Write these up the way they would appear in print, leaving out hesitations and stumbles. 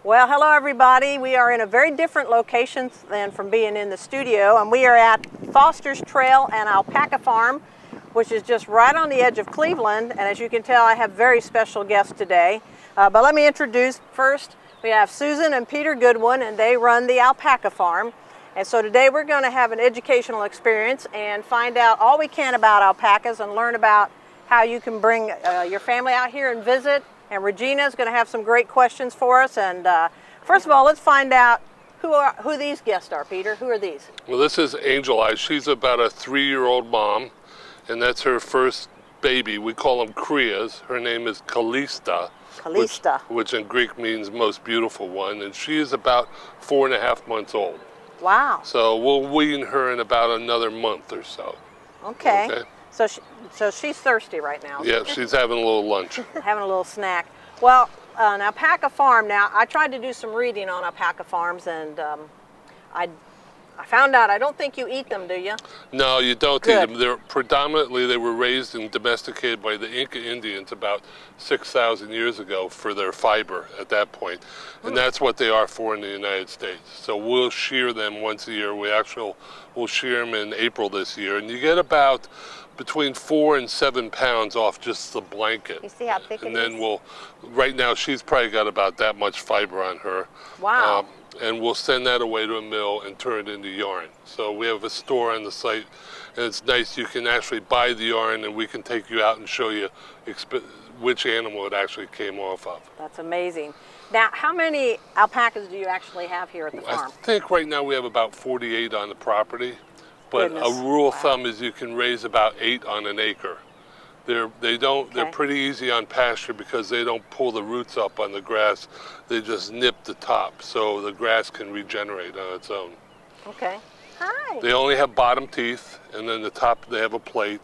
Well, hello everybody. We are in a very different location than from being in the studio, and we are at Foster's Trail and Alpaca Farm, which is just right on the edge of Cleveland. And as you can tell, I have very special guests today. But let me introduce first. We have Susan and Peter Goodwin, and they run the Alpaca Farm. And so today we're going to have an educational experience and find out all we can about alpacas and learn about how you can bring your family out here and visit. And Regina is going to have some great questions for us. And first of all, let's find out who these guests are. Peter, who are these? Well, this is Angel Eyes. She's about a 3-year-old mom, and that's her first baby. We call them Krias. Her name is Kalista. Kalista. Which in Greek means most beautiful one. And she is about 4.5 months old. Wow. So we'll wean her in about another month or so. Okay. So she's thirsty right now. Yeah, she's having a little lunch. Having a little snack. Well, an alpaca farm, now I tried to do some reading on alpaca farms, and I found out I don't think you eat them, do you? No, you don't eat them. They're predominantly, they were raised and domesticated by the Inca Indians about 6,000 years ago for their fiber at that point. And that's what they are for in the United States. So we'll shear them once a year. We'll shear them in April this year. And you get about between 4 and 7 pounds off just the blanket. You see how thick and it is? then right now she's probably got about that much fiber on her. Wow. And we'll send that away to a mill and turn it into yarn. So we have a store on the site, and it's nice. You can actually buy the yarn, and we can take you out and show you which animal it actually came off of. That's amazing. Now, how many alpacas do you actually have here at the farm? I think right now we have about 48 on the property, but Goodness. a rule of thumb is you can raise about 8 on an acre. They're pretty easy on pasture because they don't pull the roots up on the grass. They just nip the top, so the grass can regenerate on its own. Okay. Hi. They only have bottom teeth, and then the top they have a plate.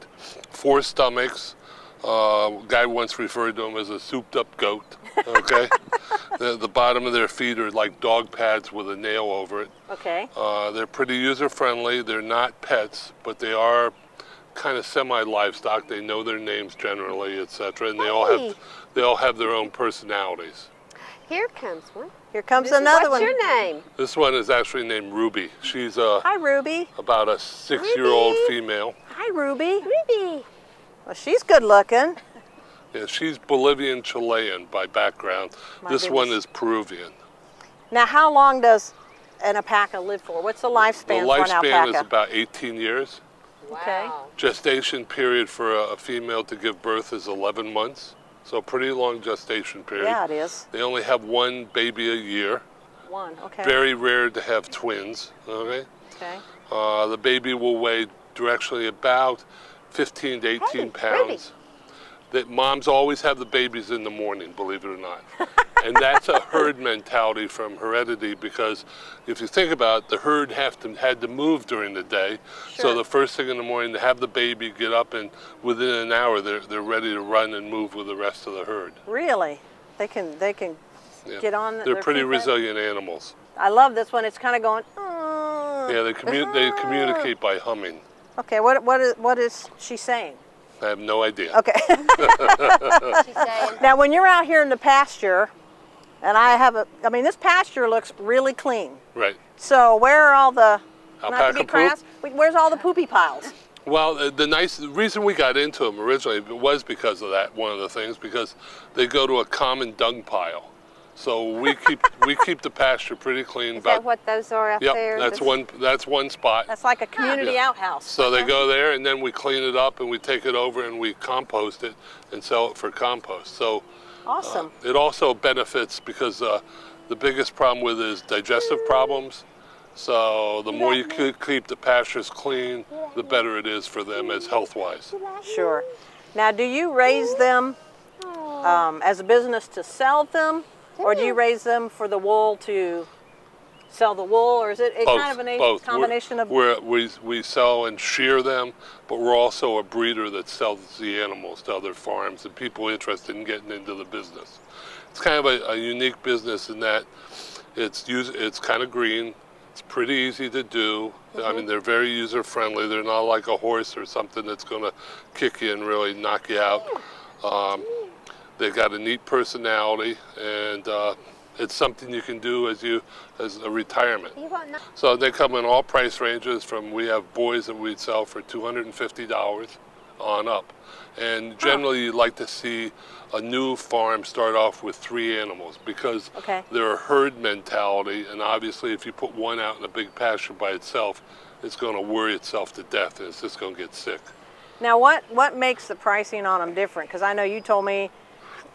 4 stomachs. Guy once referred to them as a souped-up goat. Okay. The bottom of their feet are like dog pads with a nail over it. Okay. They're pretty user-friendly. They're not pets, but they are kind of semi-livestock. They know their names generally, etc., and they all have their own personalities. Here comes one. Here comes another one. What's your name? This one is actually named Ruby. She's Hi, Ruby. about a 6-year-old female. Hi, Ruby. Ruby. Well, she's good looking. Yeah, she's Bolivian Chilean by background. This one is Peruvian. Now, how long does an alpaca live for? What's the lifespan for an alpaca? The lifespan is about 18 years. Wow. Okay. Gestation period for a female to give birth is 11 months. So pretty long gestation period. Yeah, it is. They only have 1 baby a year. One, okay. Very rare to have twins, okay? Okay. The baby will weigh directionally about 15 to 18 pounds. That moms always have the babies in the morning, believe it or not. And that's a herd mentality from heredity, because if you think about it, the herd had to move during the day. Sure. So the first thing in the morning to have the baby get up, and within an hour they're ready to run and move with the rest of the herd. Really? They can get on. They're pretty resilient animals. I love this one. It's kind of going. Yeah, they communicate by humming. Okay, what is she saying? I have no idea. Okay. She's saying. Now, when you're out here in the pasture, and this pasture looks really clean. Right. So where are all the, Alpaca not to be crass, where's all the poopy piles? Well, the reason we got into them originally was because of that, one of the things, because they go to a common dung pile. So we keep the pasture pretty clean. Is that what those are out there? Yep, that's one spot. That's like a community outhouse. So they go there, and then we clean it up, and we take it over, and we compost it and sell it for compost. So awesome. It also benefits because the biggest problem with it is digestive problems. So the more you keep the pastures clean, the better it is for them as health-wise. Sure. Now, do you raise them as a business to sell them? Or do you raise them for the wool to sell the wool, or is it kind of a combination of? We sell and shear them, but we're also a breeder that sells the animals to other farms and people interested in getting into the business. It's kind of a unique business in that it's kind of green. It's pretty easy to do. I mean, they're very user friendly. They're not like a horse or something that's going to kick you and really knock you out. They've got a neat personality, and It's something you can do as a retirement. You want no- So they come in all price ranges from, we have boys that we'd sell for $250 on up. And generally you'd like to see a new farm start off with 3 animals because they're a herd mentality, and obviously if you put one out in a big pasture by itself, it's going to worry itself to death and it's just going to get sick. Now what makes the pricing on them different? Because I know you told me,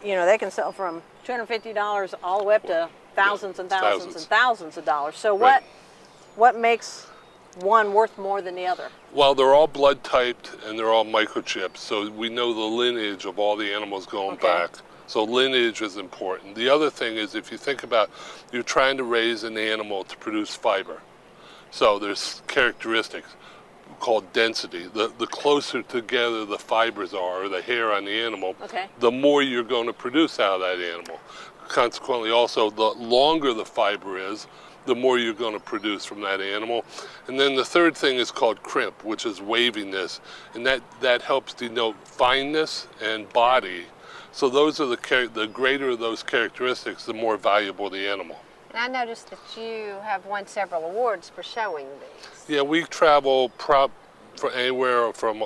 you know, they can sell from $250 all the way up to thousands and thousands and thousands of dollars. So what makes one worth more than the other? Well, they're all blood typed and they're all microchipped, so we know the lineage of all the animals going back. So lineage is important. The other thing is, if you think about, you're trying to raise an animal to produce fiber. So there's characteristics called density. The closer together the fibers are, or the hair on the animal, the more you're going to produce out of that animal. Consequently, also, the longer the fiber is, the more you're going to produce from that animal. And then the third thing is called crimp, which is waviness, and that helps denote fineness and body. So those are the greater those characteristics, the more valuable the animal. And I noticed that you have won several awards for showing these. Yeah, we travel for anywhere from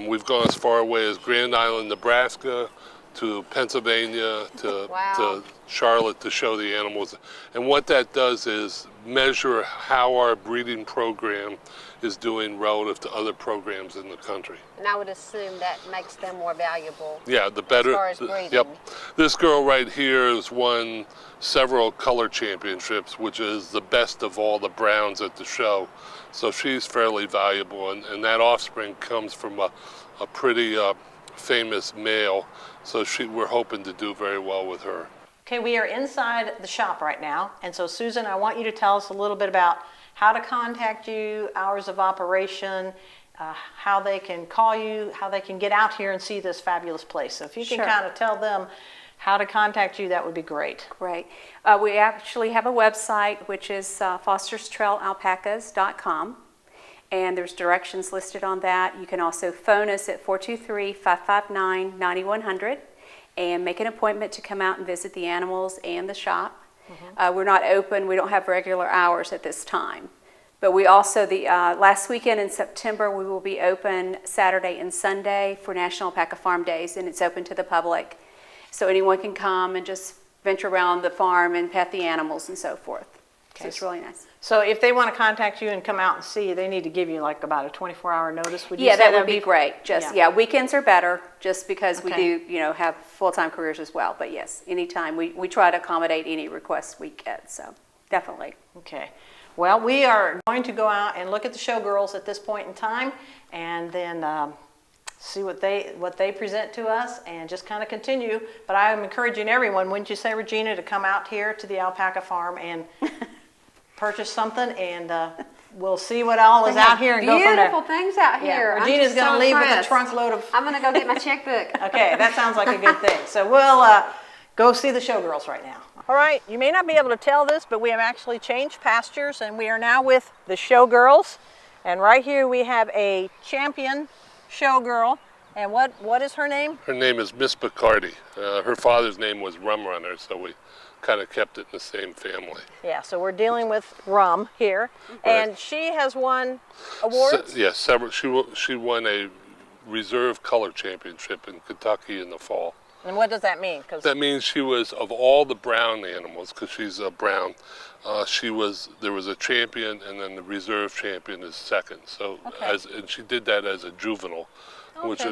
we've gone as far away as Grand Island, Nebraska, to Pennsylvania, to Charlotte to show the animals. And what that does is measure how our breeding program is doing relative to other programs in the country. And I would assume that makes them more valuable. Yeah, the better. As far as breeding. Yep. This girl right here has won several color championships, which is the best of all the browns at the show. So she's fairly valuable, and that offspring comes from a pretty famous male. So we're hoping to do very well with her. Okay, we are inside the shop right now, and so Susan, I want you to tell us a little bit about how to contact you, hours of operation, how they can call you, how they can get out here and see this fabulous place. So if you can kind of tell them how to contact you, that would be great. Great. We actually have a website, which is fosterstrailalpacas.com. And there's directions listed on that. You can also phone us at 423-559-9100 and make an appointment to come out and visit the animals and the shop. We're not open. We don't have regular hours at this time. But we also, the last weekend in September, we will be open Saturday and Sunday for National Alpaca Farm Days, and it's open to the public. So anyone can come and just venture around the farm and pet the animals and so forth. So it's really nice. So if they want to contact you and come out and see you, they need to give you like about a 24-hour notice, would you Yeah, say that would be great. Just weekends are better just because we do, have full-time careers as well. But yes, anytime. We try to accommodate any requests we get, so definitely. Okay. Well, we are going to go out and look at the showgirls at this point in time, and then see what they present to us, and just kind of continue. But I am encouraging everyone, wouldn't you say, Regina, to come out here to the alpaca farm and purchase something, and we'll see what all is out here and go from there. Beautiful things out here. Regina's going to leave with a trunk load of... I'm going to go get my checkbook. Okay, that sounds like a good thing. So we'll go see the showgirls right now. All right, you may not be able to tell this, but we have actually changed pastures, and we are now with the showgirls. And right here we have a champion showgirl. And what is her name? Her name is Miss Bacardi. Her father's name was Rum Runner, so we kind of kept it in the same family. Yeah, so we're dealing with rum here. Right. And she has won awards? Yes, several. She won a reserve color championship in Kentucky in the fall. And what does that mean? That means she was, of all the brown animals, because she's a brown, there was a champion, and then the reserve champion is second. So, and she did that as a juvenile, which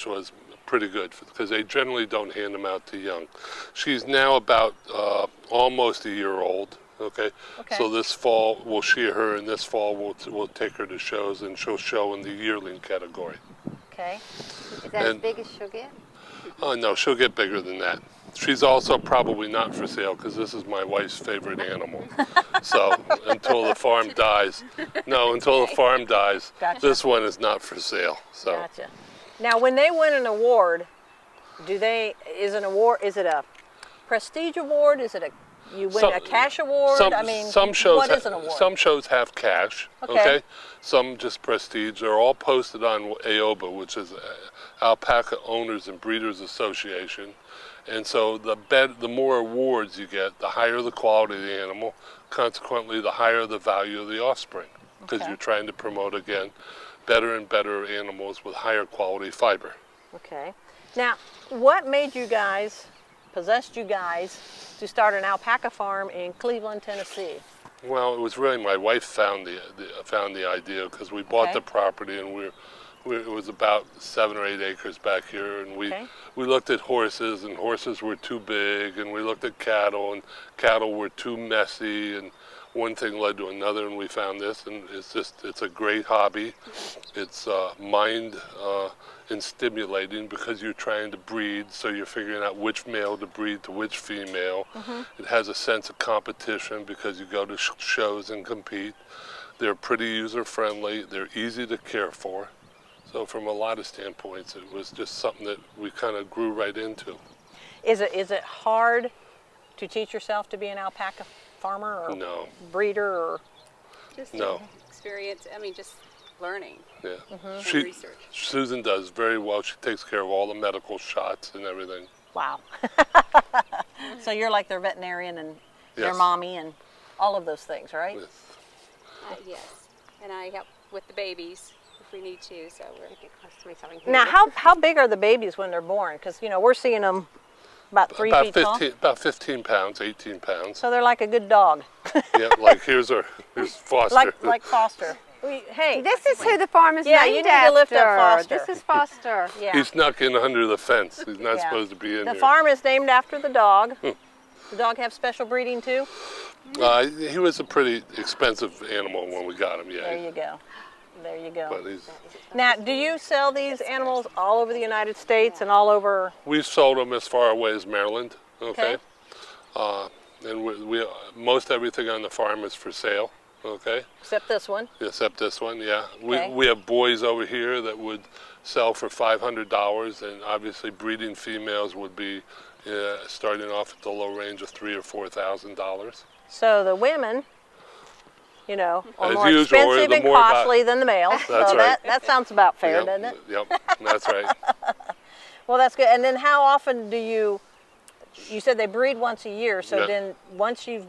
was pretty good, because they generally don't hand them out to young. She's now about almost a year old. Okay. So this fall we'll shear her, and this fall we'll take her to shows, and she'll show in the yearling category. Okay. Is that as big as she'll get? Oh, no, she'll get bigger than that. She's also probably not for sale, because this is my wife's favorite animal. So until the farm dies, this one is not for sale. So. Gotcha. Now, when they win an award, is it a prestige award? Is it you win a cash award? What is an award? Some shows have cash, okay? Some just prestige. They're all posted on AOBA, which is Alpaca Owners and Breeders Association. And so the more awards you get, the higher the quality of the animal. Consequently, the higher the value of the offspring, because Okay. you're trying to promote, again, better and better animals with higher quality fiber. Okay. Now, what made you guys, possessed you guys, to start an alpaca farm in Cleveland, Tennessee? Well, it was really my wife found the idea, because we bought Okay. the property, and it was about 7 or 8 acres back here, and Okay. we looked at horses, and horses were too big, and we looked at cattle, and cattle were too messy, and one thing led to another, and we found this, and it's a great hobby. It's mind and stimulating, because you're trying to breed, so you're figuring out which male to breed to which female. It has a sense of competition, because you go to shows and compete. They're pretty user-friendly. They're easy to care for. So from a lot of standpoints, it was just something that we kind of grew right into. Is it hard to teach yourself to be an alpaca farmer or No. breeder or? Just No. experience, I mean, just learning. Yeah. And research. Susan does very well. She takes care of all the medical shots and everything. Wow. So you're like their veterinarian and their Yes. mommy and all of those things, right? Yes. Yes, and I help with the babies if we need to, so we're Get close to me so I can hear Now, you. how big are the babies when they're born? Because, we're seeing them about 3 About feet tall. 15, about 15 pounds, 18 pounds. So they're like a good dog, Yeah, like here's Foster. like Foster. Hey, This is who the farm is Yeah, named you need to lift up after. Foster. This is Foster. yeah. He snuck in under the fence. He's not Yeah. supposed to be in The here. farm is named after the dog. The dog have special breeding too? He was a pretty expensive animal when we got him, yeah. There you go. There you go. But Now, do you sell these animals all over the United States and all over? we've sold them as far away as Maryland, okay? And most everything on the farm is for sale, okay? Except this one. Except this one, yeah. Okay. We have boys over here that would sell for $500, and obviously breeding females would be starting off at the low range of $3,000 or $4,000. So the women, are As more usual, expensive the and more about- costly than the males. That's So right. that sounds about fair, Yep, doesn't it? Yep, that's right. Well, that's good. And then how often do you said they breed once a year, so Yeah. then once you've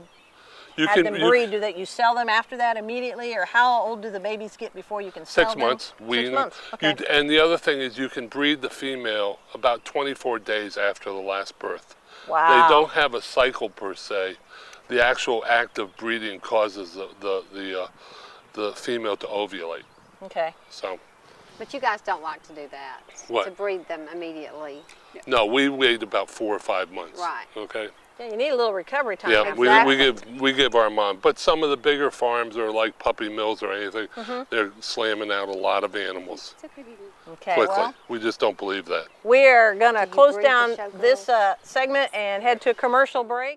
You had them breed, you sell them after that immediately, or how old do the babies get before you can sell 6 them? months. 6 months, okay. And the other thing is you can breed the female about 24 days after the last birth. Wow. They don't have a cycle per se. The actual act of breeding causes the female to ovulate. Okay. So, But you guys don't like to do that. What? To breed them immediately. no, we wait about 4 or 5 months. Right. Okay. Yeah, you need a little recovery time Yeah, after we that. we give our mom. But some of the bigger farms are like puppy mills or anything. Mm-hmm. They're slamming out a lot of animals Okay, quickly. well, We just don't believe that. we are going to Did you close breed the down showgirls? this segment and head to a commercial break.